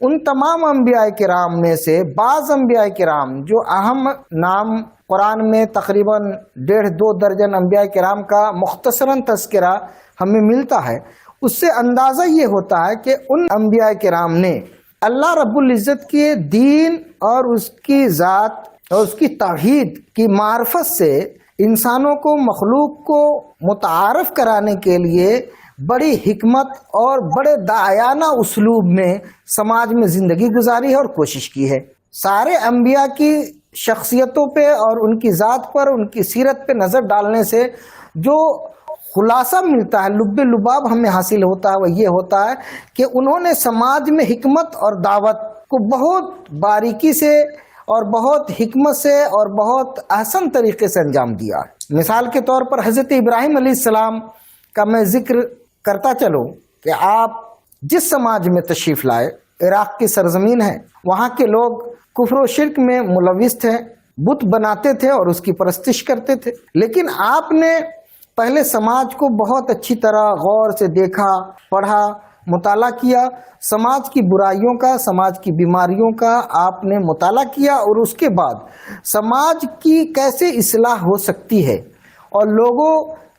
ان تمام انبیاء کرام میں سے بعض انبیاء کرام جو اہم نام قرآن میں تقریباً 1.5-2 درجن انبیاء کرام کا مختصراً تذکرہ ہمیں ملتا ہے، اس سے اندازہ یہ ہوتا ہے کہ ان انبیاء کرام نے اللہ رب العزت کے دین اور اس کی ذات اور اس کی توحید کی معرفت سے انسانوں کو، مخلوق کو متعارف کرانے کے لیے بڑی حکمت اور بڑے داعیانہ اسلوب میں سماج میں زندگی گزاری ہے اور کوشش کی ہے۔ سارے انبیاء کی شخصیتوں پہ اور ان کی ذات پر، ان کی سیرت پہ نظر ڈالنے سے جو خلاصہ ملتا ہے، لب لباب ہمیں حاصل ہوتا ہے، وہ یہ ہوتا ہے کہ انہوں نے سماج میں حکمت اور دعوت کو بہت باریکی سے اور بہت حکمت سے اور بہت احسن طریقے سے انجام دیا۔ مثال کے طور پر حضرت ابراہیم علیہ السلام کا میں ذکر کرتا چلوں کہ آپ جس سماج میں تشریف لائے، عراق کی سرزمین ہے، وہاں کے لوگ کفر و شرک میں ملوث تھے، بت بناتے تھے اور اس کی پرستش کرتے تھے، لیکن آپ نے پہلے سماج کو بہت اچھی طرح غور سے دیکھا، پڑھا، مطالعہ کیا، سماج کی برائیوں کا، سماج کی بیماریوں کا آپ نے مطالعہ کیا، اور اس کے بعد سماج کی کیسے اصلاح ہو سکتی ہے اور لوگوں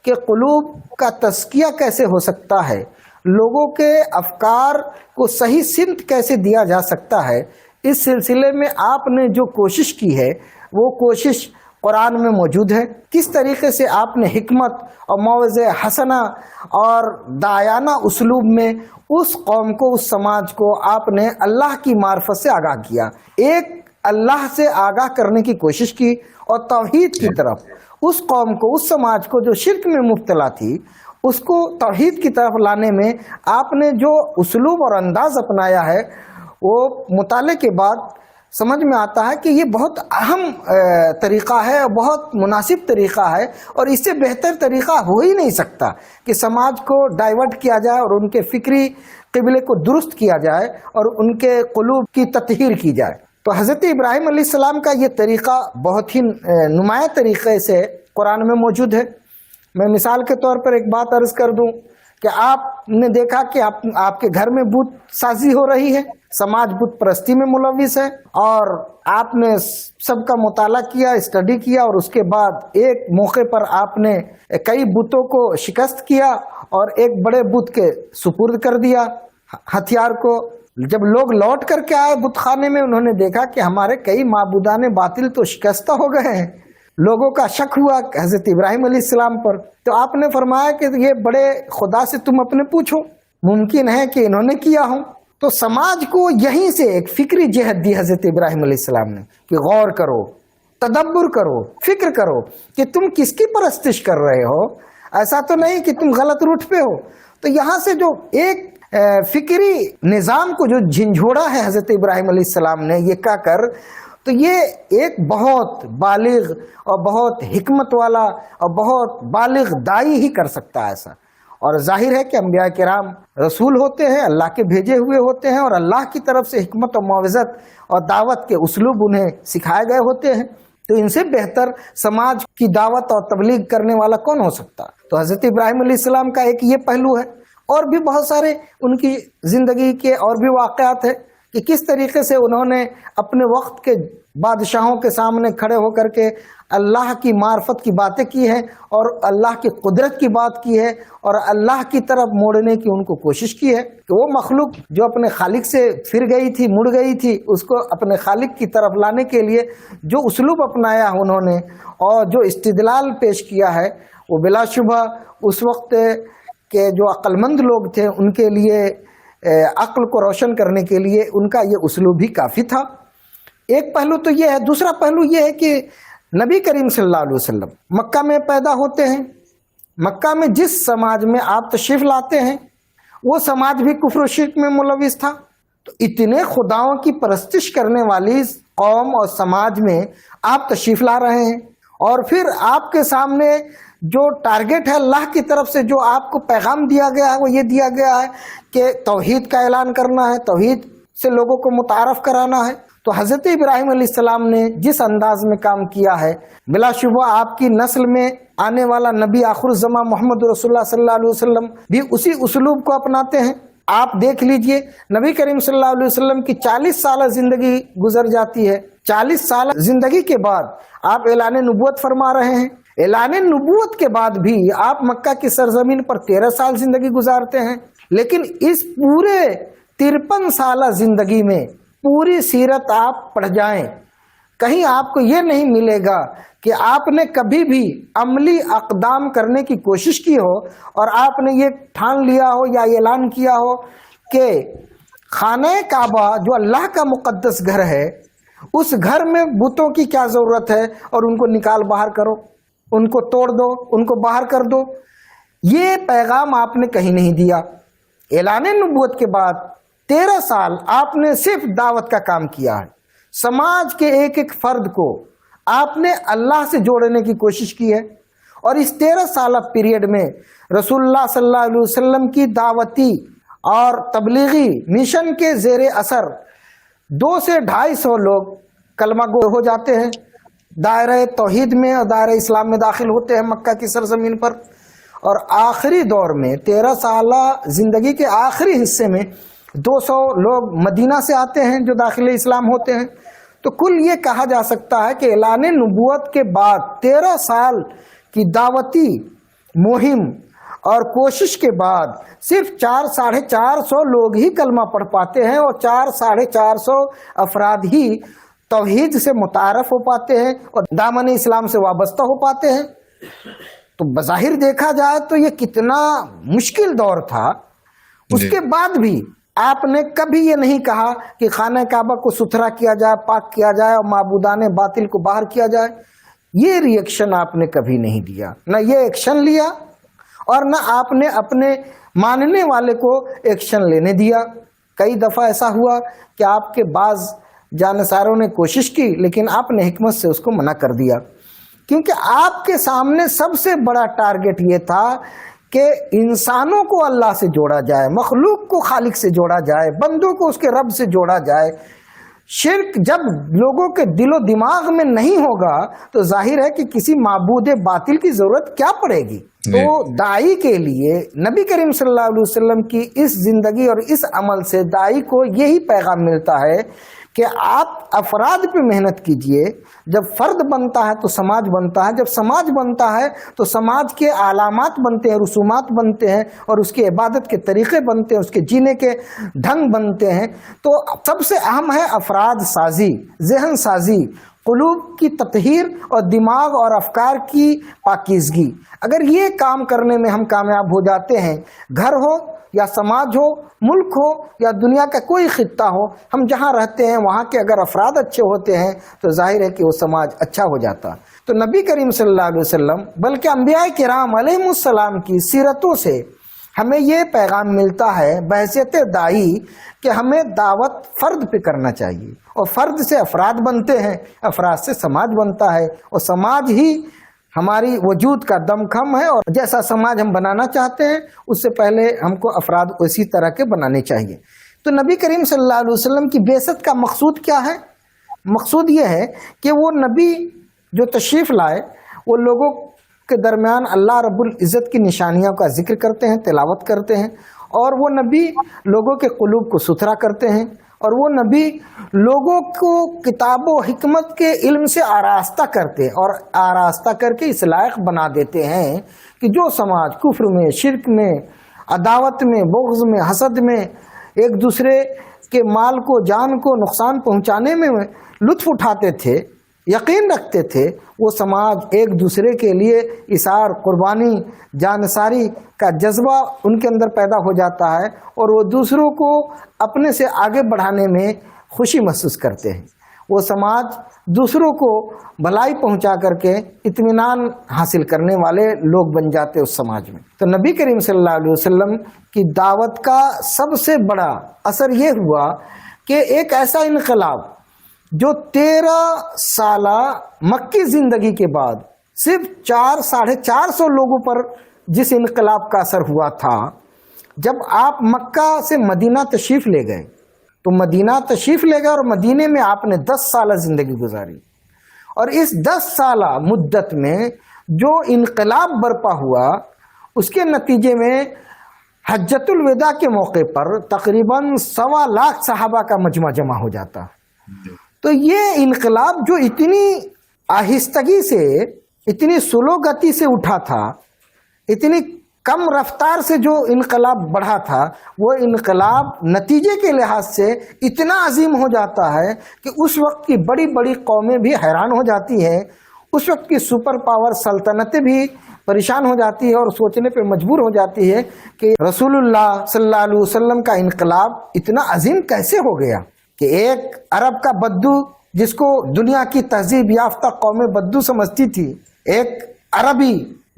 کے قلوب کا تزکیہ کیسے ہو سکتا ہے، لوگوں کے افکار کو صحیح سمت کیسے دیا جا سکتا ہے، اس سلسلے میں آپ نے جو کوشش کی ہے وہ کوشش قرآن میں موجود ہے۔ کس طریقے سے آپ نے حکمت اور موعظہ حسنہ اور داعیانہ اسلوب میں اس قوم کو، اس سماج کو آپ نے اللہ کی معرفت سے آگاہ کیا، ایک اللہ سے آگاہ کرنے کی کوشش کی، اور توحید کی طرف اس قوم کو، اس سماج کو جو شرک میں مبتلا تھی، اس کو توحید کی طرف لانے میں آپ نے جو اسلوب اور انداز اپنایا ہے، وہ مطالعے کے بعد سمجھ میں آتا ہے کہ یہ بہت اہم طریقہ ہے اور بہت مناسب طریقہ ہے، اور اس سے بہتر طریقہ ہو ہی نہیں سکتا کہ سماج کو ڈائیورٹ کیا جائے اور ان کے فکری قبلے کو درست کیا جائے اور ان کے قلوب کی تطہیر کی جائے۔ تو حضرت ابراہیم علیہ السلام کا یہ طریقہ بہت ہی نمایاں طریقے سے قرآن میں موجود ہے۔ میں مثال کے طور پر ایک بات عرض کر دوں کہ آپ نے دیکھا کہ آپ کے گھر میں بت سازی ہو رہی ہے، سماج بت پرستی میں ملوث ہے، اور آپ نے سب کا مطالعہ کیا، اسٹڈی کیا، اور اس کے بعد ایک موقع پر آپ نے کئی بتوں کو شکست کیا اور ایک بڑے بت کے سپرد کر دیا ہتھیار کو۔ جب لوگ لوٹ کر کے آئے بت خانے میں، انہوں نے دیکھا کہ ہمارے کئی معبودان باطل تو شکستہ ہو گئے ہیں۔ لوگوں کا شک ہوا حضرت ابراہیم علیہ السلام پر، تو آپ نے فرمایا کہ یہ بڑے خدا سے تم اپنے پوچھو، ممکن ہے کہ انہوں نے کیا ہو۔ تو سماج کو یہیں سے ایک فکری جہت دی حضرت ابراہیم علیہ السلام نے کہ غور کرو، تدبر کرو، فکر کرو کہ تم کس کی پرستش کر رہے ہو، ایسا تو نہیں کہ تم غلط روٹ پہ ہو۔ تو یہاں سے جو ایک فکری نظام کو جو جھنجھوڑا ہے حضرت ابراہیم علیہ السلام نے یہ کہہ کر، تو یہ ایک بہت بالغ اور بہت حکمت والا اور بہت بالغ دائی ہی کر سکتا ہے ایسا۔ اور ظاہر ہے کہ انبیاء کرام رسول ہوتے ہیں، اللہ کے بھیجے ہوئے ہوتے ہیں، اور اللہ کی طرف سے حکمت اور موعظت اور دعوت کے اسلوب انہیں سکھائے گئے ہوتے ہیں، تو ان سے بہتر سماج کی دعوت اور تبلیغ کرنے والا کون ہو سکتا۔ تو حضرت ابراہیم علیہ السلام کا ایک یہ پہلو ہے، اور بھی بہت سارے ان کی زندگی کے اور بھی واقعات ہیں کہ کس طریقے سے انہوں نے اپنے وقت کے بادشاہوں کے سامنے کھڑے ہو کر کے اللہ کی معرفت کی باتیں کی ہیں، اور اللہ کی قدرت کی بات کی ہے، اور اللہ کی طرف موڑنے کی ان کو کوشش کی ہے کہ وہ مخلوق جو اپنے خالق سے پھر گئی تھی، مڑ گئی تھی، اس کو اپنے خالق کی طرف لانے کے لیے جو اسلوب اپنایا انہوں نے اور جو استدلال پیش کیا ہے، وہ بلا شبہ اس وقت کے جو عقل مند لوگ تھے ان کے لیے عقل کو روشن کرنے کے لیے ان کا یہ اسلوب ہی کافی تھا۔ ایک پہلو تو یہ ہے۔ دوسرا پہلو یہ ہے کہ نبی کریم صلی اللہ علیہ وسلم مکہ میں پیدا ہوتے ہیں، مکہ میں جس سماج میں آپ تشریف لاتے ہیں وہ سماج بھی کفر و شرک میں ملوث تھا، تو اتنے خداؤں کی پرستش کرنے والی قوم اور سماج میں آپ تشریف لا رہے ہیں، اور پھر آپ کے سامنے جو ٹارگٹ ہے اللہ کی طرف سے جو آپ کو پیغام دیا گیا ہے وہ یہ دیا گیا ہے کہ توحید کا اعلان کرنا ہے، توحید سے لوگوں کو متعارف کرانا ہے۔ تو حضرت ابراہیم علیہ السلام نے جس انداز میں کام کیا ہے، بلا شبہ آپ کی نسل میں آنے والا نبی آخر الزمان محمد رسول اللہ صلی اللہ علیہ وسلم بھی اسی اسلوب کو اپناتے ہیں۔ آپ دیکھ لیجئے نبی کریم صلی اللہ علیہ وسلم کی 40 سالہ زندگی گزر جاتی ہے، 40 سالہ زندگی کے بعد آپ اعلان نبوت فرما رہے ہیں، اعلان نبوت کے بعد بھی آپ مکہ کی سرزمین پر 13 سال زندگی گزارتے ہیں، لیکن اس پورے 53 سالہ زندگی میں پوری سیرت آپ پڑھ جائیں، کہیں آپ کو یہ نہیں ملے گا کہ آپ نے کبھی بھی عملی اقدام کرنے کی کوشش کی ہو اور آپ نے یہ ٹھان لیا ہو یا اعلان کیا ہو کہ خانہ کعبہ جو اللہ کا مقدس گھر ہے، اس گھر میں بتوں کی کیا ضرورت ہے اور ان کو نکال باہر کرو، ان کو توڑ دو، ان کو باہر کر دو۔ یہ پیغام آپ نے کہیں نہیں دیا۔ اعلان نبوت کے بعد 13 سال آپ نے صرف دعوت کا کام کیا ہے، سماج کے ایک ایک فرد کو آپ نے اللہ سے جوڑنے کی کوشش کی ہے، اور اس 13 سالہ پیریڈ میں رسول اللہ صلی اللہ علیہ وسلم کی دعوتی اور تبلیغی مشن کے زیر اثر 200 سے 250 لوگ کلمہ گو ہو جاتے ہیں، دائرہ توحید میں اور دائرہ اسلام میں داخل ہوتے ہیں مکہ کی سرزمین پر۔ اور آخری دور میں 13 سالہ زندگی کے آخری حصے میں 200 لوگ مدینہ سے آتے ہیں جو داخل اسلام ہوتے ہیں۔ تو کل یہ کہا جا سکتا ہے کہ اعلان نبوت کے بعد 13 سال کی دعوتی مہم اور کوشش کے بعد صرف 400-450 لوگ ہی کلمہ پڑھ پاتے ہیں، اور 400-450 افراد ہی توحید سے متعارف ہو پاتے ہیں اور دامن اسلام سے وابستہ ہو پاتے ہیں۔ تو بظاہر دیکھا جائے تو یہ کتنا مشکل دور تھا۔ اس کے بعد بھی آپ نے کبھی یہ نہیں کہا کہ خانہ کعبہ کو ستھرا کیا جائے، پاک کیا جائے اور معبودان باطل کو باہر کیا جائے۔ یہ ری ایکشن آپ نے کبھی نہیں دیا، نہ یہ ایکشن لیا اور نہ آپ نے اپنے ماننے والے کو ایکشن لینے دیا۔ کئی دفعہ ایسا ہوا کہ آپ کے بعض جانصاروں نے کوشش کی، لیکن آپ نے حکمت سے اس کو منع کر دیا، کیونکہ آپ کے سامنے سب سے بڑا ٹارگٹ یہ تھا کہ انسانوں کو اللہ سے جوڑا جائے، مخلوق کو خالق سے جوڑا جائے، بندوں کو اس کے رب سے جوڑا جائے۔ شرک جب لوگوں کے دل و دماغ میں نہیں ہوگا تو ظاہر ہے کہ کسی معبود باطل کی ضرورت کیا پڑے گی۔ تو داعی کے لیے نبی کریم صلی اللہ علیہ وسلم کی اس زندگی اور اس عمل سے داعی کو یہی پیغام ملتا ہے کہ آپ افراد پہ محنت کیجئے۔ جب فرد بنتا ہے تو سماج بنتا ہے، جب سماج بنتا ہے تو سماج کے علامات بنتے ہیں، رسومات بنتے ہیں، اور اس کی عبادت کے طریقے بنتے ہیں، اس کے جینے کے ڈھنگ بنتے ہیں۔ تو سب سے اہم ہے افراد سازی، ذہن سازی، قلوب کی تطہیر اور دماغ اور افکار کی پاکیزگی۔ اگر یہ کام کرنے میں ہم کامیاب ہو جاتے ہیں، گھر ہو یا سماج ہو، ملک ہو یا دنیا کا کوئی خطہ ہو، ہم جہاں رہتے ہیں وہاں کے اگر افراد اچھے ہوتے ہیں تو ظاہر ہے کہ وہ سماج اچھا ہو جاتا۔ تو نبی کریم صلی اللہ علیہ وسلم بلکہ انبیاء کرام علیہ السلام کی سیرتوں سے ہمیں یہ پیغام ملتا ہے بحیثیت داعی کہ ہمیں دعوت فرد پہ کرنا چاہیے، اور فرد سے افراد بنتے ہیں، افراد سے سماج بنتا ہے، اور سماج ہی ہماری وجود کا دم خم ہے، اور جیسا سماج ہم بنانا چاہتے ہیں اس سے پہلے ہم کو افراد اسی طرح کے بنانے چاہیے۔ تو نبی کریم صلی اللہ علیہ وسلم کی بعثت کا مقصود کیا ہے؟ مقصود یہ ہے کہ وہ نبی جو تشریف لائے وہ لوگوں کے درمیان اللہ رب العزت کی نشانیوں کا ذکر کرتے ہیں، تلاوت کرتے ہیں، اور وہ نبی لوگوں کے قلوب کو ستھرا کرتے ہیں، اور وہ نبی لوگوں کو کتاب و حکمت کے علم سے آراستہ کرتے اور آراستہ کر کے اس لائق بنا دیتے ہیں کہ جو سماج کفر میں، شرک میں، عداوت میں، بغض میں، حسد میں، ایک دوسرے کے مال کو، جان کو نقصان پہنچانے میں لطف اٹھاتے تھے، یقین رکھتے تھے، وہ سماج ایک دوسرے کے لیے اثار، قربانی، جانثاری کا جذبہ ان کے اندر پیدا ہو جاتا ہے، اور وہ دوسروں کو اپنے سے آگے بڑھانے میں خوشی محسوس کرتے ہیں۔ وہ سماج دوسروں کو بھلائی پہنچا کر کے اطمینان حاصل کرنے والے لوگ بن جاتے اس سماج میں۔ تو نبی کریم صلی اللہ علیہ وسلم کی دعوت کا سب سے بڑا اثر یہ ہوا کہ ایک ایسا انقلاب جو 13 سالہ مکی زندگی کے بعد صرف 400-450 لوگوں پر جس انقلاب کا اثر ہوا تھا، جب آپ مکہ سے مدینہ تشریف لے گئے تو مدینہ تشریف لے گئے اور مدینے میں آپ نے 10 سالہ زندگی گزاری، اور اس 10 سالہ مدت میں جو انقلاب برپا ہوا اس کے نتیجے میں حجۃ الوداع کے موقع پر تقریباً 1.25 صحابہ کا مجمع جمع ہو جاتا. تو یہ انقلاب جو اتنی آہستگی سے، اتنی سلو گتی سے اٹھا تھا، اتنی کم رفتار سے جو انقلاب بڑھا تھا، وہ انقلاب نتیجے کے لحاظ سے اتنا عظیم ہو جاتا ہے کہ اس وقت کی بڑی بڑی قومیں بھی حیران ہو جاتی ہیں، اس وقت کی سپر پاور سلطنتیں بھی پریشان ہو جاتی ہے اور سوچنے پہ مجبور ہو جاتی ہے کہ رسول اللہ صلی اللہ علیہ وسلم کا انقلاب اتنا عظیم کیسے ہو گیا کہ ایک عرب کا بدو، جس کو دنیا کی تہذیب یافتہ قومیں بدو سمجھتی تھی، ایک عربی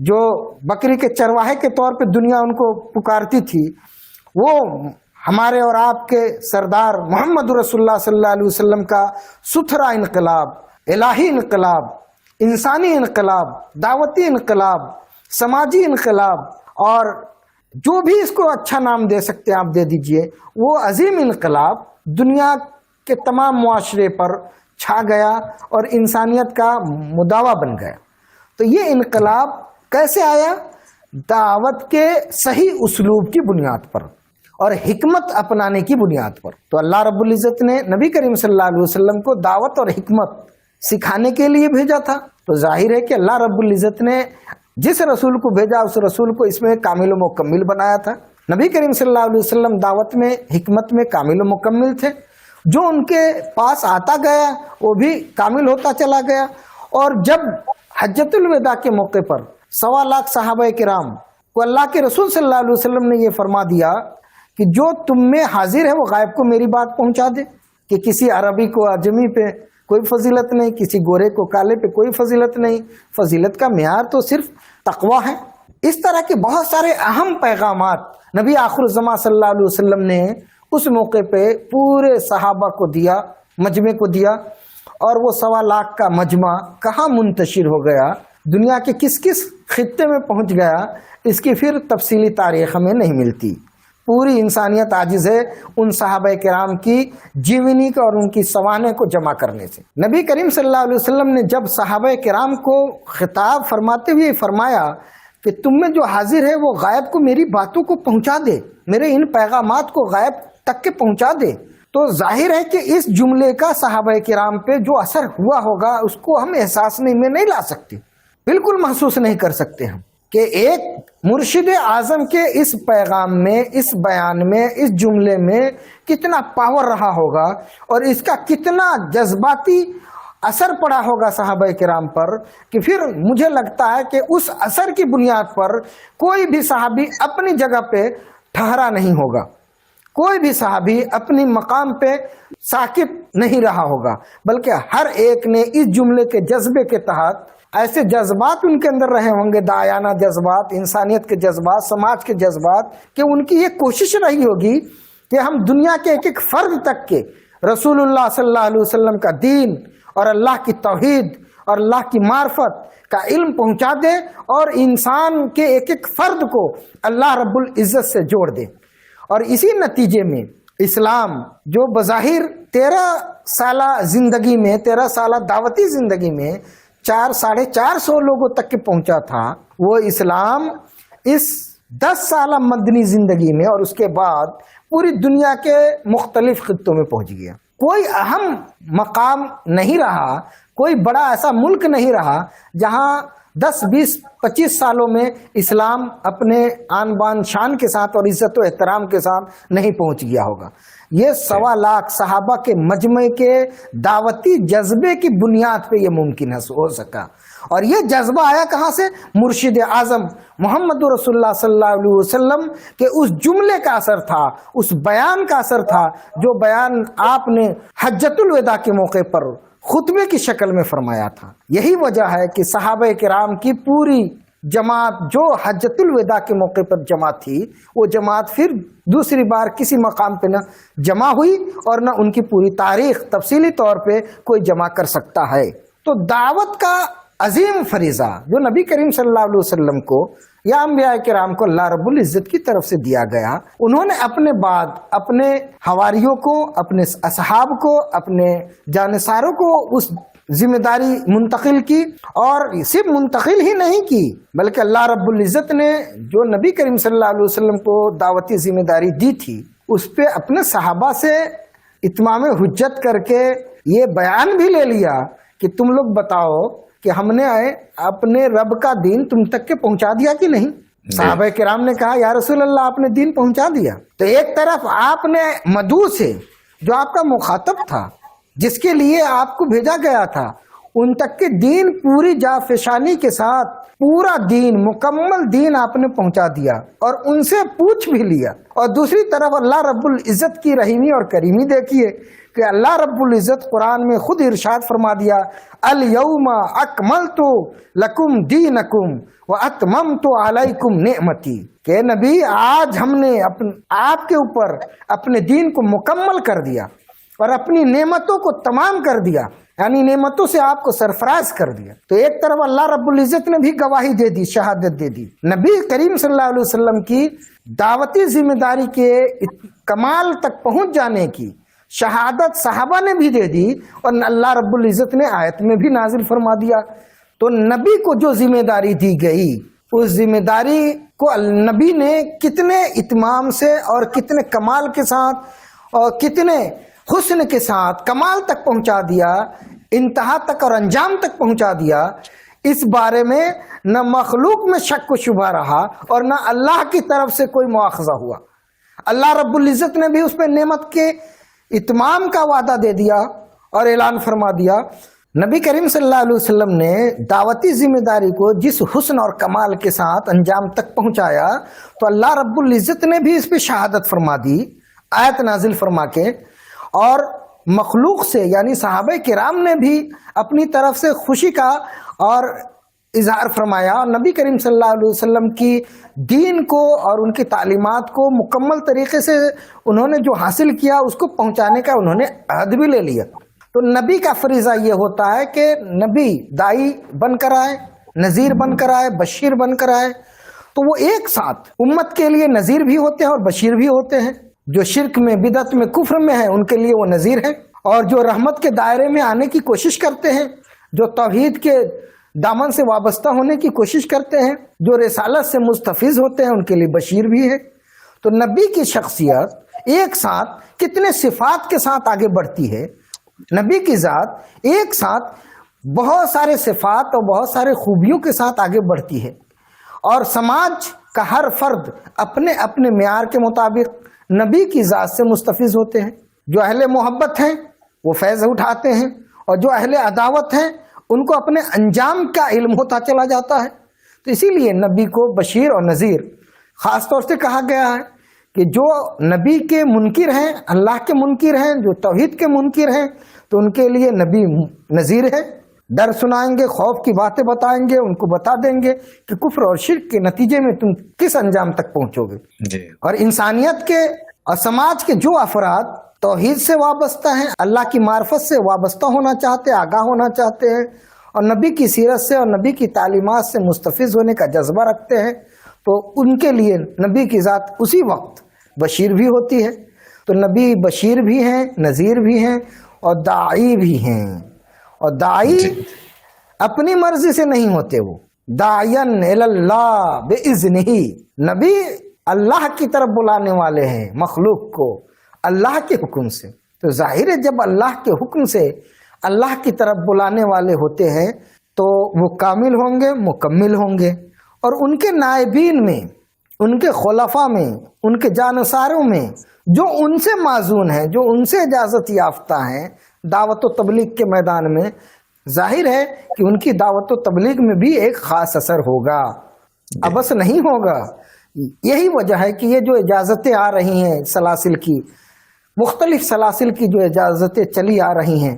جو بکری کے چرواہے کے طور پہ دنیا ان کو پکارتی تھی، وہ ہمارے اور آپ کے سردار محمد رسول اللہ صلی اللہ علیہ وسلم کا ستھرا انقلاب، الہی انقلاب، انسانی انقلاب، دعوتی انقلاب، سماجی انقلاب، اور جو بھی اس کو اچھا نام دے سکتے ہیں آپ دے دیجئے، وہ عظیم انقلاب دنیا کے تمام معاشرے پر چھا گیا اور انسانیت کا مداوا بن گیا. تو یہ انقلاب کیسے آیا؟ دعوت کے صحیح اسلوب کی بنیاد پر اور حکمت اپنانے کی بنیاد پر. تو اللہ رب العزت نے نبی کریم صلی اللہ علیہ وسلم کو دعوت اور حکمت سکھانے کے لیے بھیجا تھا. تو ظاہر ہے کہ اللہ رب العزت نے جس رسول کو بھیجا اس رسول کو اس میں کامل و مکمل بنایا تھا. نبی کریم صلی اللہ علیہ وسلم دعوت میں، حکمت میں کامل و مکمل تھے. جو ان کے پاس آتا گیا وہ بھی کامل ہوتا چلا گیا. اور جب حجۃ الوداع کے موقع پر 1.25 صحابہ کرام کو اللہ کے رسول صلی اللہ علیہ وسلم نے یہ فرما دیا کہ جو تم میں حاضر ہے وہ غائب کو میری بات پہنچا دے، کہ کسی عربی کو عجمی پہ کوئی فضیلت نہیں، کسی گورے کو کالے پہ کوئی فضیلت نہیں، فضیلت کا معیار تو صرف تقویٰ ہے. اس طرح کے بہت سارے اہم پیغامات نبی آخر الزماں صلی اللہ علیہ وسلم نے اس موقع پہ پورے صحابہ کو دیا، مجمع کو دیا. اور وہ 1.25 کا مجمع کہاں منتشر ہو گیا، دنیا کے کس کس خطے میں پہنچ گیا، اس کی پھر تفصیلی تاریخ ہمیں نہیں ملتی. پوری انسانیت عاجز ہے ان صحابہ کرام کی جیونی کا اور ان کی سوانح کو جمع کرنے سے. نبی کریم صلی اللہ علیہ وسلم نے جب صحابہ کرام کو خطاب فرماتے ہوئے فرمایا کہ تم میں جو حاضر ہے وہ غائب کو میری باتوں کو پہنچا دے، میرے ان پیغامات کو غائب تک کے پہنچا دے، تو ظاہر ہے کہ اس جملے کا صحابہ کرام پہ جو اثر ہوا ہوگا اس کو ہم احساس میں نہیں لا سکتے، بالکل محسوس نہیں کر سکتے ہم، کہ ایک مرشد اعظم کے اس پیغام میں، اس بیان میں، اس جملے میں کتنا پاور رہا ہوگا اور اس کا کتنا جذباتی اثر پڑا ہوگا صحابہ کرام پر، کہ پھر مجھے لگتا ہے کہ اس اثر کی بنیاد پر کوئی بھی صحابی اپنی جگہ پہ ٹھہرا نہیں ہوگا، کوئی بھی صحابی اپنی مقام پہ ساکت نہیں رہا ہوگا، بلکہ ہر ایک نے اس جملے کے جذبے کے تحت ایسے جذبات ان کے اندر رہے ہوں گے، داعیانہ جذبات، انسانیت کے جذبات، سماج کے جذبات، کہ ان کی یہ کوشش رہی ہوگی کہ ہم دنیا کے ایک ایک فرد تک کے رسول اللہ صلی اللہ علیہ وسلم کا دین اور اللہ کی توحید اور اللہ کی معرفت کا علم پہنچا دیں اور انسان کے ایک ایک فرد کو اللہ رب العزت سے جوڑ دیں. اور اسی نتیجے میں اسلام جو بظاہر 13 سالہ زندگی میں، 13 سالہ دعوتی زندگی میں 400-450 لوگوں تک کے پہنچا تھا، وہ اسلام اس 10 سالہ مدنی زندگی میں اور اس کے بعد پوری دنیا کے مختلف خطوں میں پہنچ گیا. کوئی اہم مقام نہیں رہا، کوئی بڑا ایسا ملک نہیں رہا جہاں 10, 20, 25 سالوں میں اسلام اپنے آن بان شان کے ساتھ اور عزت و احترام کے ساتھ نہیں پہنچ گیا ہوگا. یہ 1.25 صحابہ کے مجمع کے دعوتی جذبے کی بنیاد پہ یہ ممکن ہو سکا. اور یہ جذبہ آیا کہاں سے؟ مرشد اعظم محمد رسول اللہ صلی اللہ علیہ وسلم کے اس جملے کا اثر تھا، اس بیان کا اثر تھا جو بیان آپ نے حجۃ الوداع کے موقع پر خطبے کی شکل میں فرمایا تھا. یہی وجہ ہے کہ صحابہ کرام کی پوری جماعت جو حجۃ الوداع کے موقع پر جماعت تھی، وہ جماعت پھر دوسری بار کسی مقام پہ نہ جمع ہوئی اور نہ ان کی پوری تاریخ تفصیلی طور پہ کوئی جمع کر سکتا ہے. تو دعوت کا عظیم فریضہ جو نبی کریم صلی اللہ علیہ وسلم کو یا انبیاء کرام کو اللہ رب العزت کی طرف سے دیا گیا، انہوں نے اپنے بعد اپنے حواریوں کو، اپنے اصحاب کو، اپنے جانصاروں کو اس ذمہ داری منتقل کی، اور صرف منتقل ہی نہیں کی بلکہ اللہ رب العزت نے جو نبی کریم صلی اللہ علیہ وسلم کو دعوتی ذمہ داری دی تھی اس پہ اپنے صحابہ سے اتمام حجت کر کے یہ بیان بھی لے لیا کہ تم لوگ بتاؤ کہ ہم نے اپنے رب کا دین تم تک کے پہنچا دیا کہ نہیں؟ صحابہ کرام نے کہا یا رسول اللہ آپ نے دین پہنچا دیا۔ تو ایک طرف آپ نے مدعو سے، جو آپ کا مخاطب تھا، جس کے لیے آپ کو بھیجا گیا تھا، ان تک کے دین پوری جافشانی کے ساتھ پورا دین، مکمل دین آپ نے پہنچا دیا اور ان سے پوچھ بھی لیا۔ اور دوسری طرف اللہ رب العزت کی رحیمی اور کریمی دیکھیے کہ اللہ رب العزت قرآن میں خود ارشاد فرما دیا، الیوم اکملت لکم دینکم واتممت علیکم نعمتی، کہ نبی آج ہم نے آپ کے اوپر اپنے دین کو مکمل کر دیا اور اپنی نعمتوں کو تمام کر دیا، یعنی نعمتوں سے آپ کو سرفراز کر دیا۔ تو ایک طرف اللہ رب العزت نے بھی گواہی دے دی، شہادت دے دی، نبی کریم صلی اللہ علیہ وسلم کی دعوتی ذمہ داری کے کمال تک پہنچ جانے کی شہادت صحابہ نے بھی دے دی، اور اللہ رب العزت نے آیت میں بھی نازل فرما دیا۔ تو نبی کو جو ذمہ داری دی گئی، اس ذمہ داری کو نبی نے کتنے اتمام سے اور کتنے کمال کے ساتھ اور کتنے حسن کے ساتھ کمال تک پہنچا دیا، انتہا تک اور انجام تک پہنچا دیا، اس بارے میں نہ مخلوق میں شک و شبہ رہا اور نہ اللہ کی طرف سے کوئی مواخذہ ہوا۔ اللہ رب العزت نے بھی اس پہ نعمت کے اتمام کا وعدہ دے دیا اور اعلان فرما دیا۔ نبی کریم صلی اللہ علیہ وسلم نے دعوتی ذمہ داری کو جس حسن اور کمال کے ساتھ انجام تک پہنچایا، تو اللہ رب العزت نے بھی اس پہ شہادت فرما دی آیت نازل فرما کے، اور مخلوق سے یعنی صحابہ کرام نے بھی اپنی طرف سے خوشی کا اور اظہار فرمایا، اور نبی کریم صلی اللہ علیہ وسلم کی دین کو اور ان کی تعلیمات کو مکمل طریقے سے انہوں نے جو حاصل کیا اس کو پہنچانے کا انہوں نے عہد بھی لے لیا۔ تو نبی کا فریضہ یہ ہوتا ہے کہ نبی دائی بن کر آئے، نذیر بن کر آئے، بشیر بن کر آئے، تو وہ ایک ساتھ امت کے لیے نذیر بھی ہوتے ہیں اور بشیر بھی ہوتے ہیں۔ جو شرک میں، بدعت میں، کفر میں ہے ان کے لیے وہ نذیر ہیں، اور جو رحمت کے دائرے میں آنے کی کوشش کرتے ہیں، جو توحید کے دامن سے وابستہ ہونے کی کوشش کرتے ہیں، جو رسالت سے مستفیض ہوتے ہیں، ان کے لیے بشیر بھی ہے۔ تو نبی کی شخصیت ایک ساتھ کتنے صفات کے ساتھ آگے بڑھتی ہے، نبی کی ذات ایک ساتھ بہت سارے صفات اور بہت سارے خوبیوں کے ساتھ آگے بڑھتی ہے، اور سماج کا ہر فرد اپنے اپنے معیار کے مطابق نبی کی ذات سے مستفیض ہوتے ہیں۔ جو اہل محبت ہیں وہ فیض اٹھاتے ہیں، اور جو اہل عداوت ہیں ان کو اپنے انجام کا علم ہوتا چلا جاتا ہے۔ تو اسی لیے نبی کو بشیر اور نذیر خاص طور سے کہا گیا ہے کہ جو نبی کے منکر ہیں، اللہ کے منکر ہیں، جو توحید کے منکر ہیں، تو ان کے لیے نبی نذیر ہے، ڈر سنائیں گے، خوف کی باتیں بتائیں گے، ان کو بتا دیں گے کہ کفر اور شرک کے نتیجے میں تم کس انجام تک پہنچو گے۔ اور انسانیت کے اور سماج کے جو افراد توحید سے وابستہ ہیں، اللہ کی معرفت سے وابستہ ہونا چاہتے ہیں، آگاہ ہونا چاہتے ہیں، اور نبی کی سیرت سے اور نبی کی تعلیمات سے مستفیض ہونے کا جذبہ رکھتے ہیں، تو ان کے لیے نبی کی ذات اسی وقت بشیر بھی ہوتی ہے۔ تو نبی بشیر بھی ہیں، نذیر بھی ہیں، اور داعی بھی ہیں۔ اور داعی اپنی مرضی سے نہیں ہوتے، وہ داعین الی اللہ باذنہ، نبی اللہ کی طرف بلانے والے ہیں مخلوق کو اللہ کے حکم سے۔ تو ظاہر ہے جب اللہ کے حکم سے اللہ کی طرف بلانے والے ہوتے ہیں تو وہ کامل ہوں گے، مکمل ہوں گے، اور ان کے نائبین میں، ان کے خلفاء میں، ان کے جانصاروں میں جو ان سے معزون ہیں، جو ان سے اجازت یافتہ ہیں دعوت و تبلیغ کے میدان میں، ظاہر ہے کہ ان کی دعوت و تبلیغ میں بھی ایک خاص اثر ہوگا، ابس نہیں ہوگا۔ یہی وجہ ہے کہ یہ جو اجازتیں آ رہی ہیں سلاسل کی، مختلف سلاسل کی جو اجازتیں چلی آ رہی ہیں،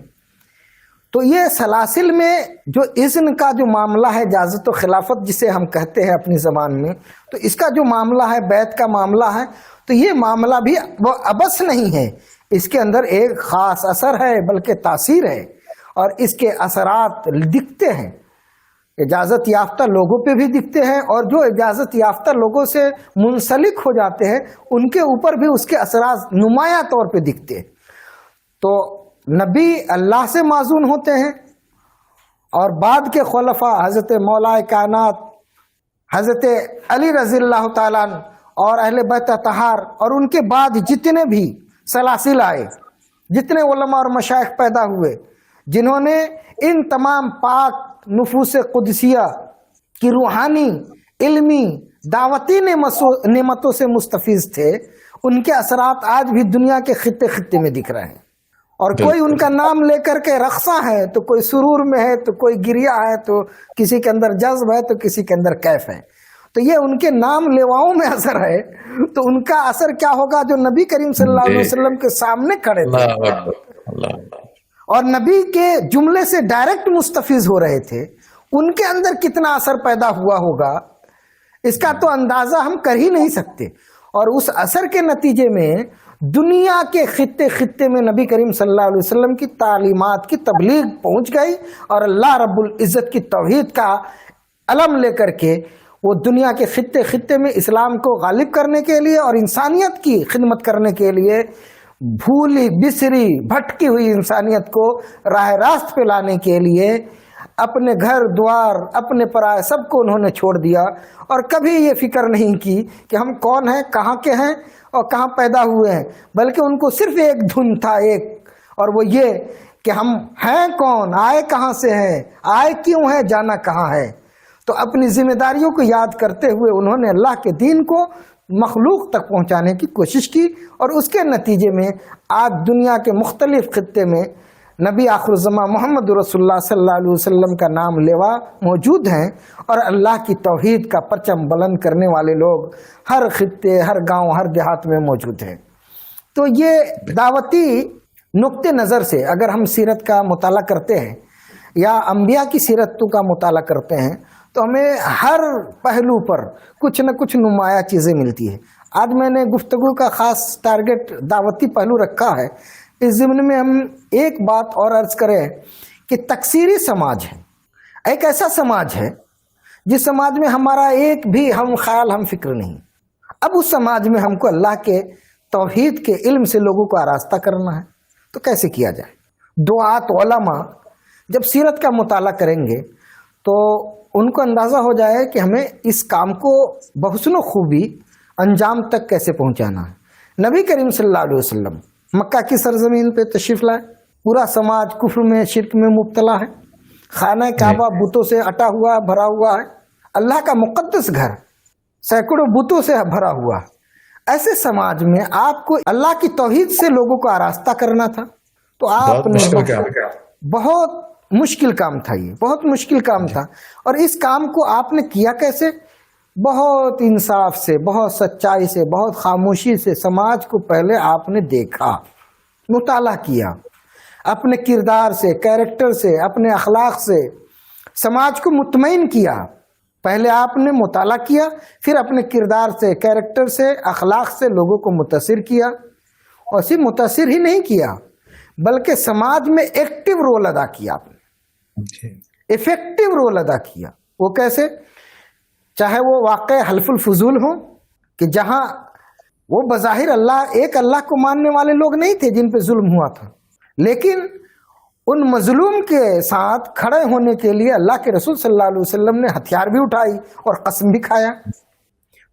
تو یہ سلاسل میں جو اذن کا جو معاملہ ہے، اجازت و خلافت جسے ہم کہتے ہیں اپنی زبان میں، تو اس کا جو معاملہ ہے، بیعت کا معاملہ ہے، تو یہ معاملہ بھی وہ ابس نہیں ہے، اس کے اندر ایک خاص اثر ہے، بلکہ تاثیر ہے، اور اس کے اثرات دکھتے ہیں، اجازت یافتہ لوگوں پہ بھی دکھتے ہیں، اور جو اجازت یافتہ لوگوں سے منسلک ہو جاتے ہیں ان کے اوپر بھی اس کے اثرات نمایاں طور پہ دکھتے ہیں۔ تو نبی اللہ سے معزون ہوتے ہیں، اور بعد کے خلفاء حضرت مولا کائنات حضرت علی رضی اللہ تعالیٰ عنہ اور اہل بیت اطہار اور ان کے بعد جتنے بھی سلاسل آئے، جتنے علماء اور مشائخ پیدا ہوئے، جنہوں نے ان تمام پاک نفوس قدسیہ کی روحانی، علمی، دعوتی نعمتوں سے مستفیض تھے، ان کے اثرات آج بھی دنیا کے خطے خطے میں دکھ رہے ہیں۔ اور کوئی ان کا نام لے کر کے رقصہ ہے تو کوئی سرور میں ہے تو کوئی گریہ ہے تو کسی کے اندر جذب ہے تو کسی کے اندر کیف ہے۔ تو یہ ان کے نام لیواؤں میں اثر ہے، تو ان کا اثر کیا ہوگا جو نبی کریم صلی اللہ علیہ وسلم کے سامنے کھڑے تھے اور نبی کے جملے سے ڈائریکٹ مستفیض ہو رہے تھے، ان کے اندر کتنا اثر پیدا ہوا ہوگا اس کا تو اندازہ ہم کر ہی نہیں سکتے۔ اور اس اثر کے نتیجے میں دنیا کے خطے خطے میں نبی کریم صلی اللہ علیہ وسلم کی تعلیمات کی تبلیغ پہنچ گئی، اور اللہ رب العزت کی توحید کا علم لے کر کے وہ دنیا کے خطے خطے میں اسلام کو غالب کرنے کے لیے اور انسانیت کی خدمت کرنے کے لیے بھولی بسری بھٹکی ہوئی انسانیت کو راہ راست پہ لانے کے لیے اپنے گھر دوار، اپنے پرائے سب کو انہوں نے چھوڑ دیا، اور کبھی یہ فکر نہیں کی کہ ہم کون ہیں، کہاں کے ہیں اور کہاں پیدا ہوئے ہیں، بلکہ ان کو صرف ایک دھن تھا، اور وہ یہ کہ ہم ہیں کون، آئے کہاں سے ہیں، آئے کیوں ہیں، جانا کہاں ہے۔ تو اپنی ذمہ داریوں کو یاد کرتے ہوئے انہوں نے اللہ کے دین کو مخلوق تک پہنچانے کی کوشش کی، اور اس کے نتیجے میں آج دنیا کے مختلف خطے میں نبی آخر الزماں محمد رسول اللہ صلی اللہ علیہ وسلم کا نام لیوا موجود ہیں، اور اللہ کی توحید کا پرچم بلند کرنے والے لوگ ہر خطے، ہر گاؤں، ہر دیہات میں موجود ہیں۔ تو یہ دعوتی نقطۂ نظر سے اگر ہم سیرت کا مطالعہ کرتے ہیں یا انبیاء کی سیرتوں کا مطالعہ کرتے ہیں تو ہمیں ہر پہلو پر کچھ نہ کچھ نمایاں چیزیں ملتی ہیں۔ آج میں نے گفتگو کا خاص ٹارگٹ دعوتی پہلو رکھا ہے۔ اس ضمن میں ہم ایک بات اور عرض کریں کہ تکثیری سماج ہے، ایک ایسا سماج ہے جس سماج میں ہمارا ایک بھی ہم خیال، ہم فکر نہیں۔ اب اس سماج میں ہم کو اللہ کے توحید کے علم سے لوگوں کو آراستہ کرنا ہے، تو کیسے کیا جائے؟ دعات علماء جب سیرت کا مطالعہ کریں گے تو ان کو اندازہ ہو جائے کہ ہمیں اس کام کو بحسن و خوبی انجام تک کیسے پہنچانا ہے۔ نبی کریم صلی اللہ علیہ وسلم مکہ کی سرزمین پہ تشریف لائے، پورا سماج کفر میں، شرک میں مبتلا ہے، خانہ کعبہ بتوں سے اٹا ہوا، بھرا ہوا ہے، اللہ کا مقدس گھر سینکڑوں بتوں سے بھرا ہوا ہے۔ ایسے سماج میں آپ کو اللہ کی توحید سے لوگوں کو آراستہ کرنا تھا، تو آپ نے بہت مشکل کام تھا، یہ بہت مشکل کام تھا۔ اور اس کام کو آپ نے کیا کیسے؟ بہت انصاف سے، بہت سچائی سے، بہت خاموشی سے سماج کو پہلے آپ نے دیکھا، مطالعہ کیا، اپنے کردار سے، کیریکٹر سے، اپنے اخلاق سے سماج کو مطمئن کیا۔ پہلے آپ نے مطالعہ کیا، پھر اپنے کردار سے، کیریکٹر سے، اخلاق سے لوگوں کو متاثر کیا، اور صرف متاثر ہی نہیں کیا بلکہ سماج میں ایکٹیو رول ادا کیا آپ نے، ایفیکٹو رول ادا کیا۔ وہ کیسے؟ چاہے وہ واقع حلف الفضول ہو کہ جہاں وہ بظاہر ایک اللہ کو ماننے والے لوگ نہیں تھے جن پہ ظلم ہوا تھا، لیکن ان مظلوم کے ساتھ کھڑے ہونے کے لیے اللہ کے رسول صلی اللہ علیہ وسلم نے ہتھیار بھی اٹھائی اور قسم بھی کھایا۔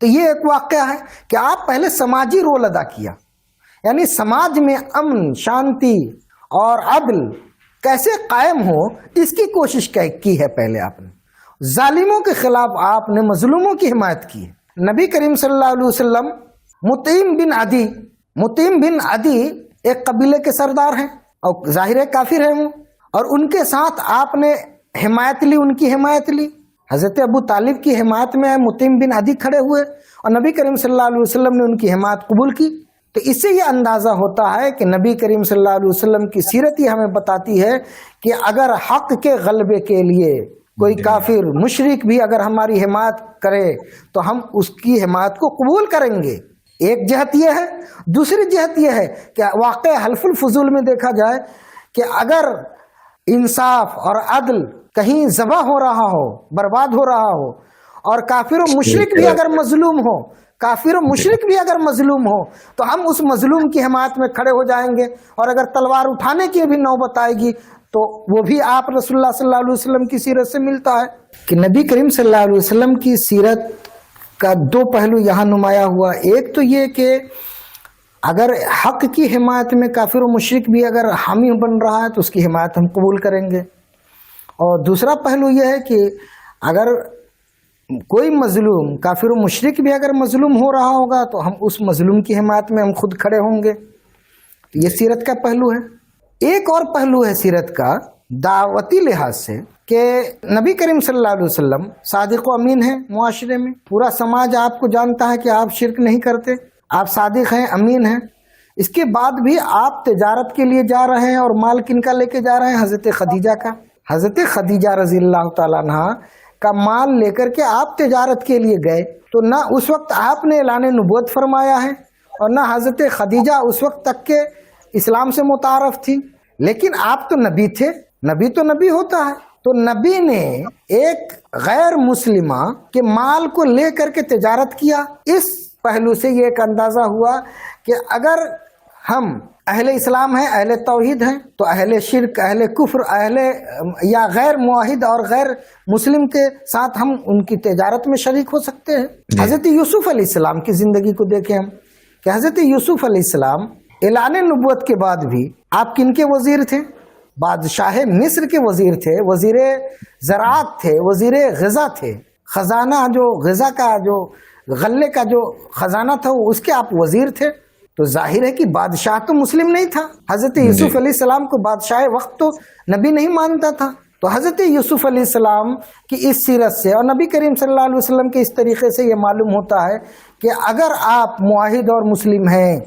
تو یہ ایک واقعہ ہے کہ آپ پہلے سماجی رول ادا کیا، یعنی سماج میں امن، شانتی اور عدل کیسے قائم ہو اس کی کوشش کی ہے۔ پہلے آپ نے ظالموں کے خلاف آپ نے مظلوموں کی حمایت کی ہے۔ نبی کریم صلی اللہ علیہ وسلم مطعم بن عدی ایک قبیلے کے سردار ہیں اور ظاہر کافر ہیں وہ، اور ان کے ساتھ آپ نے حمایت لی، ان کی حمایت لی۔ حضرت ابو طالب کی حمایت میں مطعم بن عدی کھڑے ہوئے اور نبی کریم صلی اللہ علیہ وسلم نے ان کی حمایت قبول کی۔ تو اس سے یہ اندازہ ہوتا ہے کہ نبی کریم صلی اللہ علیہ وسلم کی سیرت یہ ہمیں بتاتی ہے کہ اگر حق کے غلبے کے لیے کوئی کافر مشرک بھی اگر ہماری حمایت کرے تو ہم اس کی حمایت کو قبول کریں گے۔ ایک جہت یہ ہے، دوسری جہت یہ ہے کہ واقع حلف الفضول میں دیکھا جائے کہ اگر انصاف اور عدل کہیں ذبح ہو رہا ہو، برباد ہو رہا ہو، اور کافر و مشرک بھی اگر مظلوم ہو، تو ہم اس مظلوم کی حمایت میں کھڑے ہو جائیں گے، اور اگر تلوار اٹھانے کی بھی نوبت آئے گی تو وہ بھی آپ رسول اللہ صلی اللہ علیہ وسلم کی سیرت سے ملتا ہے کہ نبی کریم صلی اللہ علیہ وسلم کی سیرت کا دو پہلو یہاں نمایاں ہوا. ایک تو یہ کہ اگر حق کی حمایت میں کافر و مشرک بھی اگر حامی بن رہا ہے تو اس کی حمایت ہم قبول کریں گے. اور دوسرا پہلو یہ ہے کہ اگر کوئی مظلوم کافر و مشرک بھی اگر مظلوم ہو رہا ہوگا تو ہم اس مظلوم کی حمایت میں ہم خود کھڑے ہوں گے. یہ سیرت کا پہلو ہے. ایک اور پہلو ہے سیرت کا دعوتی لحاظ سے کہ نبی کریم صلی اللہ علیہ وسلم صادق و امین ہیں. معاشرے میں پورا سماج آپ کو جانتا ہے کہ آپ شرک نہیں کرتے, آپ صادق ہیں, امین ہیں. اس کے بعد بھی آپ تجارت کے لیے جا رہے ہیں اور مال کن کا لے کے جا رہے ہیں؟ حضرت خدیجہ کا. حضرت خدیجہ رضی اللہ تعالیٰ عنہ کا مال لے کر کے آپ تجارت کے لیے گئے تو نہ اس وقت آپ نے اعلان نبوت فرمایا ہے اور نہ حضرت خدیجہ اس وقت تک کے اسلام سے متعارف تھی, لیکن آپ تو نبی تھے. نبی تو نبی ہوتا ہے. تو نبی نے ایک غیر مسلمہ کے مال کو لے کر کے تجارت کیا. اس پہلو سے یہ ایک اندازہ ہوا کہ اگر ہم اہل اسلام ہیں, اہل توحید ہیں, تو اہل شرک, اہل کفر, اہل یا غیر معاہد اور غیر مسلم کے ساتھ ہم ان کی تجارت میں شریک ہو سکتے ہیں. حضرت یوسف علیہ السلام کی زندگی کو دیکھیں ہم کہ حضرت یوسف علیہ السلام اعلان نبوت کے بعد بھی آپ کن کے وزیر تھے؟ بادشاہ مصر کے وزیر تھے, وزیر زراعت تھے, وزیر غذا تھے. خزانہ جو غذا کا جو غلے کا جو خزانہ تھا اس کے آپ وزیر تھے. تو ظاہر ہے کہ بادشاہ تو مسلم نہیں تھا. حضرت یوسف علیہ السلام کو بادشاہ وقت تو نبی نہیں مانتا تھا. تو حضرت یوسف علیہ السلام کی اس سیرت سے اور نبی کریم صلی اللہ علیہ وسلم کے اس طریقے سے یہ معلوم ہوتا ہے کہ اگر آپ معاہد اور مسلم ہیں,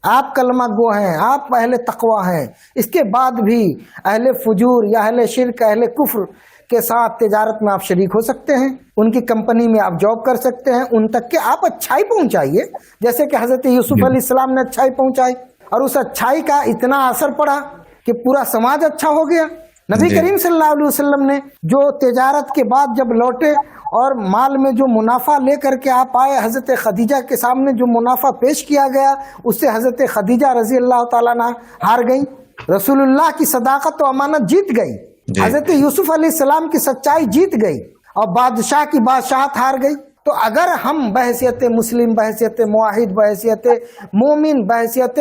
آپ کلمہ گو ہیں, آپ اہل تقوی ہیں, اس کے بعد بھی اہل فجور یا اہل شرک, اہل کفر کے ساتھ تجارت میں آپ شریک ہو سکتے ہیں. ان کی کمپنی میں آپ جاب کر سکتے ہیں. ان تک کہ آپ اچھائی پہنچائیے جیسے کہ حضرت یوسف علیہ السلام نے اچھائی پہنچائی اور اس اچھائی کا اتنا اثر پڑا کہ پورا سماج اچھا ہو گیا. نبی کریم صلی اللہ علیہ وسلم نے جو تجارت کے بعد جب لوٹے اور مال میں جو منافع لے کر کے آپ آئے, حضرت خدیجہ کے سامنے جو منافع پیش کیا گیا اس سے حضرت خدیجہ رضی اللہ تعالیٰ عنہ ہار گئی. رسول اللہ کی صداقت و امانت جیت گئی, حضرت یوسف علیہ السلام کی سچائی جیت گئی اور بادشاہ کی بادشاہت ہار گئی. تو اگر ہم بحیثیت مسلم, بحیثیت معاہد, بحیثیت مومن, بحیثیت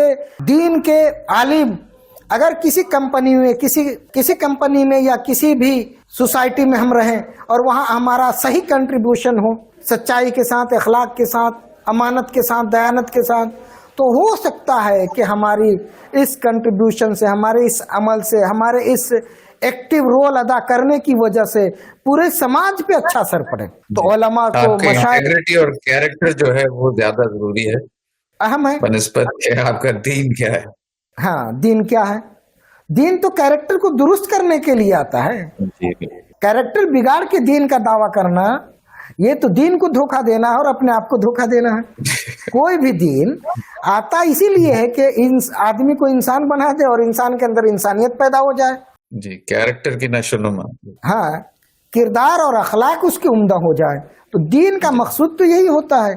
دین کے عالم اگر کسی کمپنی میں یا کسی بھی سوسائٹی میں ہم رہیں اور وہاں ہمارا صحیح کنٹریبیوشن ہو, سچائی کے ساتھ, اخلاق کے ساتھ, امانت کے ساتھ, دیانت کے ساتھ, تو ہو سکتا ہے کہ ہماری اس کنٹریبیوشن سے, ہمارے اس عمل سے, ہمارے اس ایکٹیو رول ادا کرنے کی وجہ سے پورے سماج پہ اچھا اثر پڑے. تو علماء کو انٹیگریٹی اور کیریکٹر جو ہے وہ زیادہ ضروری ہے, اہم ہے بنسبت کہ آپ کا دین کیا ہے. ہاں, دین کیا ہے؟ دین تو کیریکٹر کو درست کرنے کے لیے آتا ہے. کیریکٹر بگاڑ کے دین کا دعویٰ کرنا یہ تو دین کو دھوکہ دینا ہے اور اپنے آپ کو دھوکہ دینا ہے. کوئی بھی دین آتا اسی لیے ہے کہ آدمی کو انسان بنا دے اور انسان کے اندر انسانیت پیدا ہو جائے. جی, کیریکٹر کی نشو نما. ہاں, کردار اور اخلاق اس کے عمدہ ہو جائے. تو دین کا مقصود تو یہی ہوتا ہے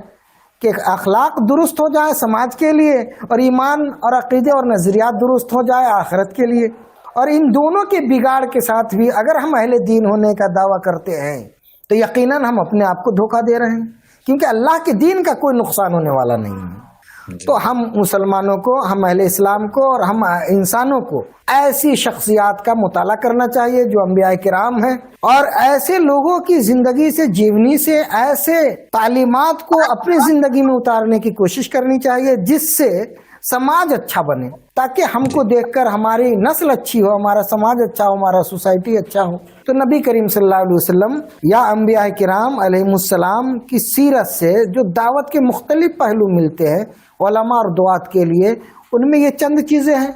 کہ اخلاق درست ہو جائے سماج کے لیے اور ایمان اور عقیدے اور نظریات درست ہو جائے آخرت کے لیے. اور ان دونوں کے بگاڑ کے ساتھ بھی اگر ہم اہل دین ہونے کا دعویٰ کرتے ہیں تو یقیناً ہم اپنے آپ کو دھوکہ دے رہے ہیں, کیونکہ اللہ کے دین کا کوئی نقصان ہونے والا نہیں ہے. تو ہم مسلمانوں کو, ہم اہل اسلام کو اور ہم انسانوں کو ایسی شخصیات کا مطالعہ کرنا چاہیے جو انبیاء کرام ہیں, اور ایسے لوگوں کی زندگی سے, جیونی سے ایسے تعلیمات کو اپنی زندگی میں اتارنے کی کوشش کرنی چاہیے جس سے سماج اچھا بنے, تاکہ ہم کو دیکھ کر ہماری نسل اچھی ہو, ہمارا سماج اچھا ہو, ہمارا سوسائٹی اچھا ہو. تو نبی کریم صلی اللہ علیہ وسلم یا انبیاء کرام علیہ السلام کی سیرت سے جو دعوت کے مختلف پہلو ملتے ہیں علماء اور دعات کے لیے, ان میں یہ چند چیزیں ہیں.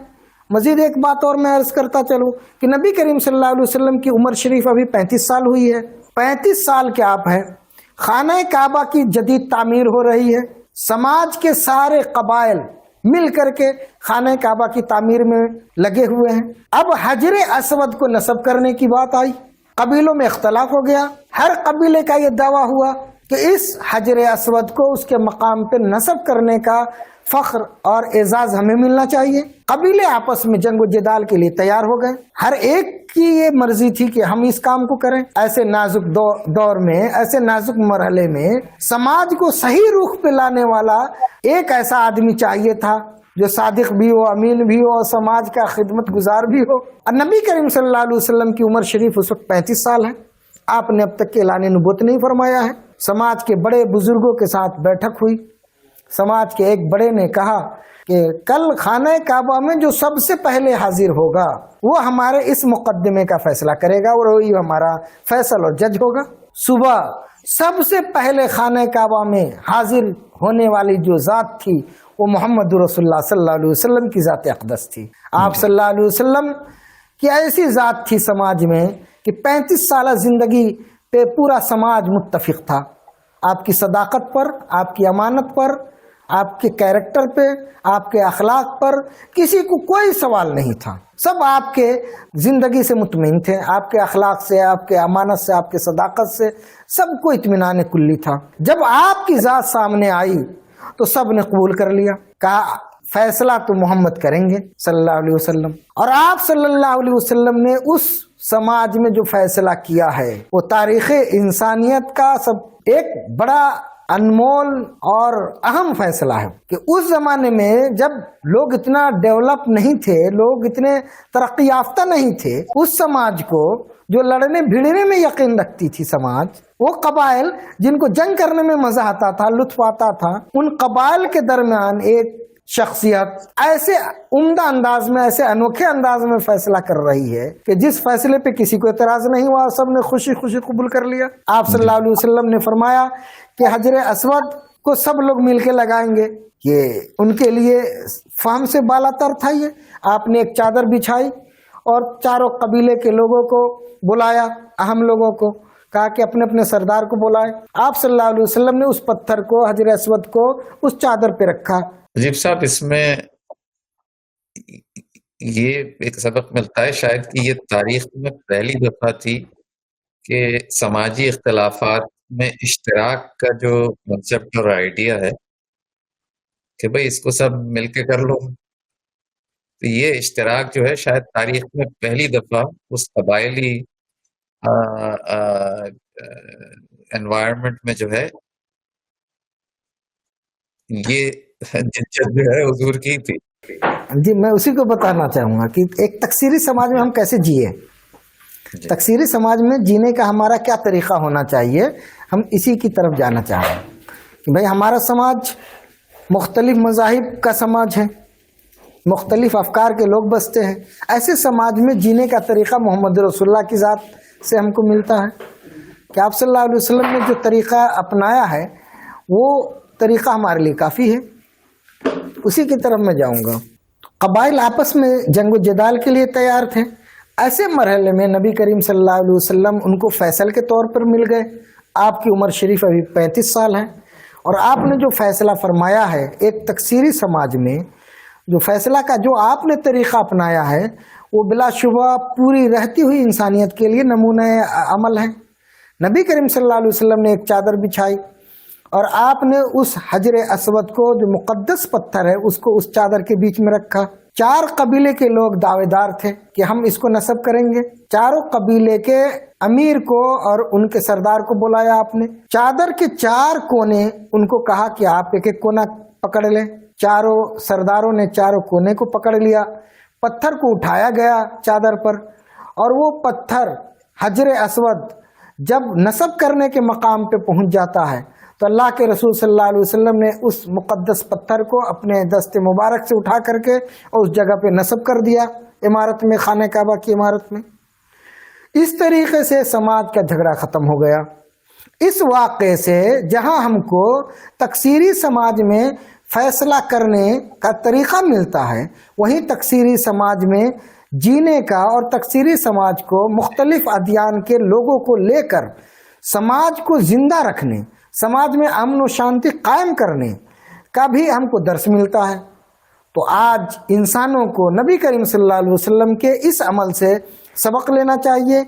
مزید ایک بات اور میں عرض کرتا چلوں کہ نبی کریم صلی اللہ علیہ وسلم کی عمر شریف ابھی 35 سال ہوئی ہے. 35 سال کے آپ ہیں, خانہ کعبہ کی جدید تعمیر ہو رہی ہے, سماج کے سارے قبائل مل کر کے خانہ کعبہ کی تعمیر میں لگے ہوئے ہیں. اب حجر اسود کو نصب کرنے کی بات آئی, قبیلوں میں اختلاف ہو گیا. ہر قبیلے کا یہ دعویٰ ہوا کہ اس حجر اسود کو اس کے مقام پہ نصب کرنے کا فخر اور اعزاز ہمیں ملنا چاہیے۔ قبیلے آپس میں جنگ و جدال کے لیے تیار ہو گئے، ہر ایک کی یہ مرضی تھی کہ ہم اس کام کو کریں۔ ایسے نازک دور میں، ایسے نازک مرحلے میں سماج کو صحیح رخ پہ لانے والا ایک ایسا آدمی چاہیے تھا جو صادق بھی ہو، امین بھی ہو اور سماج کا خدمت گزار بھی ہو۔ اور نبی کریم صلی اللہ علیہ وسلم کی عمر شریف اس وقت 35 سال ہے۔ آپ نے اب تک کے اعلان نبوت نہیں فرمایا ہے۔ سماج کے بڑے بزرگوں کے ساتھ بیٹھک ہوئی، سماج کے ایک بڑے نے کہا کہ کل خانہ کعبہ میں جو سب سے پہلے حاضر ہوگا وہ ہمارے اس مقدمے کا فیصلہ کرے گا اور وہی ہمارا فیصل اور جج ہوگا۔ صبح سب سے پہلے خانہ کعبہ میں حاضر ہونے والی جو ذات تھی وہ محمد رسول اللہ صلی اللہ علیہ وسلم کی ذات اقدس تھی۔ آپ صلی اللہ علیہ وسلم کی ایسی ذات تھی سماج میں کہ 35 سالہ زندگی پہ پورا سماج متفق تھا۔ آپ کی صداقت پر، آپ کی امانت پر، آپ کے کیریکٹر پہ، آپ کے اخلاق پر کسی کو کوئی سوال نہیں تھا۔ سب آپ کے زندگی سے مطمئن تھے، آپ کے اخلاق سے، آپ کے امانت سے، آپ کے صداقت سے سب کو اطمینان کلی تھا۔ جب آپ کی ذات سامنے آئی تو سب نے قبول کر لیا، کہا فیصلہ تو محمد کریں گے صلی اللہ علیہ وسلم۔ اور آپ صلی اللہ علیہ وسلم نے اس سماج میں جو فیصلہ کیا ہے وہ تاریخ انسانیت کا سب ایک بڑا انمول اور اہم فیصلہ ہے کہ اس زمانے میں جب لوگ اتنا ڈیولپ نہیں تھے، لوگ اتنے ترقی یافتہ نہیں تھے، اس سماج کو جو لڑنے بھیڑنے میں یقین رکھتی تھی سماج، وہ قبائل جن کو جنگ کرنے میں مزہ آتا تھا، لطف آتا تھا، ان قبائل کے درمیان ایک شخصیت ایسے عمدہ انداز میں، ایسے انوکھے انداز میں فیصلہ کر رہی ہے کہ جس فیصلے پہ کسی کو اعتراض نہیں ہوا، سب نے خوشی خوشی قبول کر لیا۔ آپ صلی اللہ علیہ وسلم نے فرمایا کہ حجر اسود کو سب لوگ مل کے لگائیں گے، یہ ان کے لیے فہم سے بالا تر تھا۔ یہ آپ نے ایک چادر بچھائی اور چاروں قبیلے کے لوگوں کو بلایا، اہم لوگوں کو کہا کہ اپنے اپنے سردار کو بلائے۔ آپ صلی اللہ علیہ وسلم نے اس پتھر کو، حجر اسود کو اس چادر پہ رکھا۔ عجیب صاحب، اس میں یہ ایک سبق ملتا ہے شاید کہ یہ تاریخ میں پہلی دفعہ تھی کہ سماجی اختلافات میں اشتراک کا جو کنسیپٹ اور آئیڈیا ہے کہ بھئی اس کو سب مل کے کر لو، تو یہ اشتراک جو ہے شاید تاریخ میں پہلی دفعہ اس قبائلی انوائرمنٹ میں جو ہے یہ جنجت جو ہے حضور کی تھی۔ جی میں اسی کو بتانا چاہوں گا کہ ایک تکثیری سماج میں ہم کیسے جیے، تکثیری سماج میں جینے کا ہمارا کیا طریقہ ہونا چاہیے، ہم اسی کی طرف جانا چاہ رہے ہیں کہ بھئی ہمارا سماج مختلف مذاہب کا سماج ہے، مختلف افکار کے لوگ بستے ہیں۔ ایسے سماج میں جینے کا طریقہ محمد رسول اللہ کی ذات سے ہم کو ملتا ہے کہ آپ صلی اللہ علیہ وسلم نے جو طریقہ اپنایا ہے وہ طریقہ ہمارے لیے کافی ہے، اسی کی طرف میں جاؤں گا۔ قبائل آپس میں جنگ و جدال کے لیے تیار تھے۔ ایسے مرحلے میں نبی کریم صلی اللہ علیہ وسلم ان کو فیصل کے طور پر مل گئے۔ آپ کی عمر شریف ابھی 35 سال ہے اور آپ نے جو فیصلہ فرمایا ہے ایک تکثیری سماج میں، جو فیصلہ کا جو آپ نے طریقہ اپنایا ہے وہ بلا شبہ پوری رہتی ہوئی انسانیت کے لیے نمونہ عمل ہے۔ نبی کریم صلی اللہ علیہ وسلم نے ایک چادر بچھائی اور آپ نے اس حجر اسود کو جو مقدس پتھر ہے اس کو اس چادر کے بیچ میں رکھا۔ 4 قبیلے کے لوگ دعوے دار تھے کہ ہم اس کو نصب کریں گے۔ چاروں قبیلے کے امیر کو اور ان کے سردار کو بلایا آپ نے، چادر کے 4 کونے ان کو کہا کہ آپ ایک ایک کونا پکڑ لیں۔ چاروں سرداروں نے چاروں کونے کو پکڑ لیا، پتھر کو اٹھایا گیا چادر پر، اور وہ پتھر حجر اسود جب نصب کرنے کے مقام پہ پہنچ جاتا ہے تو اللہ کے رسول صلی اللہ علیہ وسلم نے اس مقدس پتھر کو اپنے دست مبارک سے اٹھا کر کے اور اس جگہ پہ نصب کر دیا عمارت میں، خانہ کعبہ کی عمارت میں۔ اس طریقے سے سماج کا جھگڑا ختم ہو گیا۔ اس واقعے سے جہاں ہم کو تکثیری سماج میں فیصلہ کرنے کا طریقہ ملتا ہے، وہیں تکثیری سماج میں جینے کا اور تکثیری سماج کو مختلف ادیان کے لوگوں کو لے کر سماج کو زندہ رکھنے، سماج میں امن و شانتی قائم کرنے کا بھی ہم کو درس ملتا ہے۔ تو آج انسانوں کو نبی کریم صلی اللہ علیہ وسلم کے اس عمل سے سبق لینا چاہیے